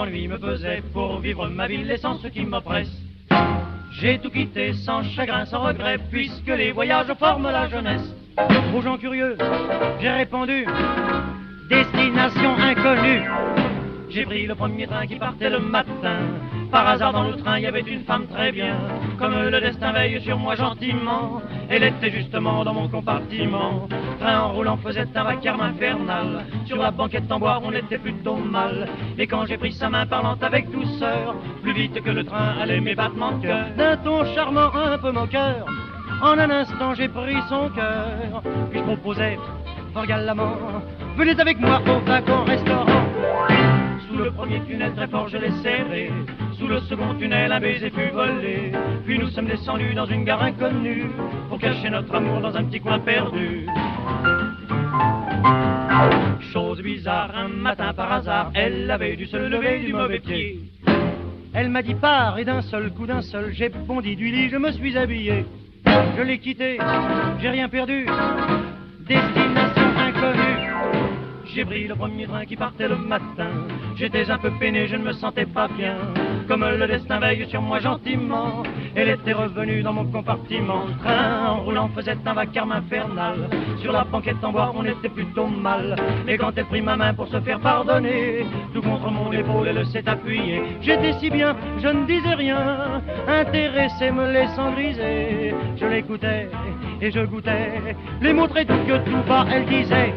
l'ennui me pesait pour vivre ma vie, laissant ce qui m'oppresse. J'ai tout quitté sans chagrin, sans regret, puisque les voyages forment la jeunesse. Aux gens curieux, j'ai répondu, destination inconnue. J'ai pris le premier train qui partait le matin. Par hasard dans le train, il y avait une femme très bien. Comme le destin veille sur moi gentiment, elle était justement dans mon compartiment. Train en roulant faisait un vacarme infernal. Sur la banquette en bois, on était plutôt mal. Et quand j'ai pris sa main parlant avec douceur, plus vite que le train allait mes battements de cœur, d'un ton charmant un peu moqueur, en un instant j'ai pris son cœur. Puis je proposais fort galamment, venez avec moi au wagon restaurant. Sous le premier tunnel très fort je l'ai serré, sous le second tunnel un baiser fut volé. Puis nous sommes descendus dans une gare inconnue, pour cacher notre amour dans un petit coin perdu. Chose bizarre, un matin par hasard, elle avait dû se lever du mauvais pied. Elle m'a dit pars et d'un seul coup, d'un seul, j'ai bondi du lit, je me suis habillé. Je l'ai quitté, j'ai rien perdu, destination inconnue. J'ai pris le premier train qui partait le matin. J'étais un peu peiné, je ne me sentais pas bien. Comme le destin veille sur moi gentiment, elle était revenue dans mon compartiment. Le train en roulant faisait un vacarme infernal. Sur la banquette en bois, on était plutôt mal. Mais quand elle prit ma main pour se faire pardonner, tout contre mon épaule, elle s'est appuyée. J'étais si bien, je ne disais rien, intéressé me laissant griser. Je l'écoutais et je goûtais les mots très doux que tout bas elle disait.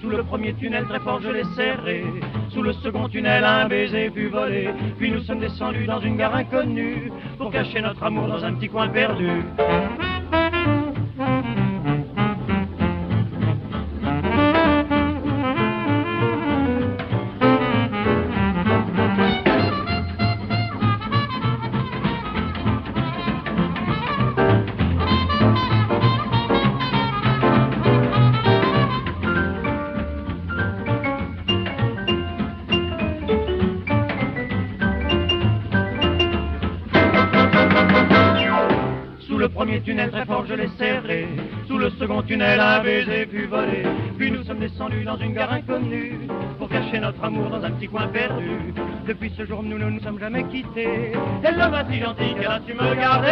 Sous le premier tunnel très fort je l'ai serré, sous le second tunnel un baiser fut volé. Puis nous sommes descendus dans une gare inconnue, pour cacher notre amour dans un petit coin perdu. Sous le premier tunnel très fort je l'ai serré, sous le second tunnel un baiser fut volé. Puis nous sommes descendus dans une gare inconnue, pour cacher notre amour dans un petit coin perdu. Depuis ce jour nous ne nous sommes jamais quittés, elle l'homme si gentil qu'elle a su me garder.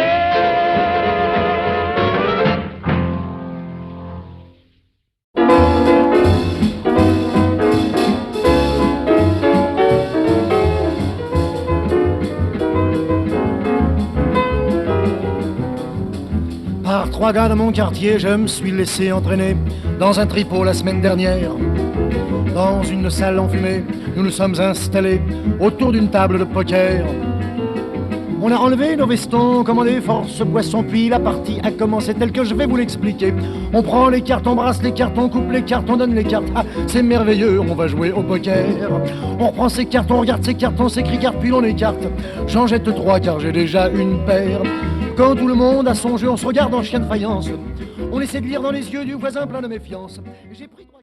Par trois gars de mon quartier, je me suis laissé entraîner dans un tripot la semaine dernière. Dans une salle enfumée, nous nous sommes installés autour d'une table de poker. On a enlevé nos vestons, commandé force boisson, puis la partie a commencé telle que je vais vous l'expliquer. On prend les cartes, on brasse les cartes, on coupe les cartes, on donne les cartes. Ah, c'est merveilleux, on va jouer au poker. On reprend ses cartes, on regarde ses cartes, on s'écrit cartes, puis on écarte. J'en jette trois car j'ai déjà une paire. Quand tout le monde a son jeu, on se regarde en chien de faïence. On essaie de lire dans les yeux du voisin plein de méfiance. J'ai pris trois...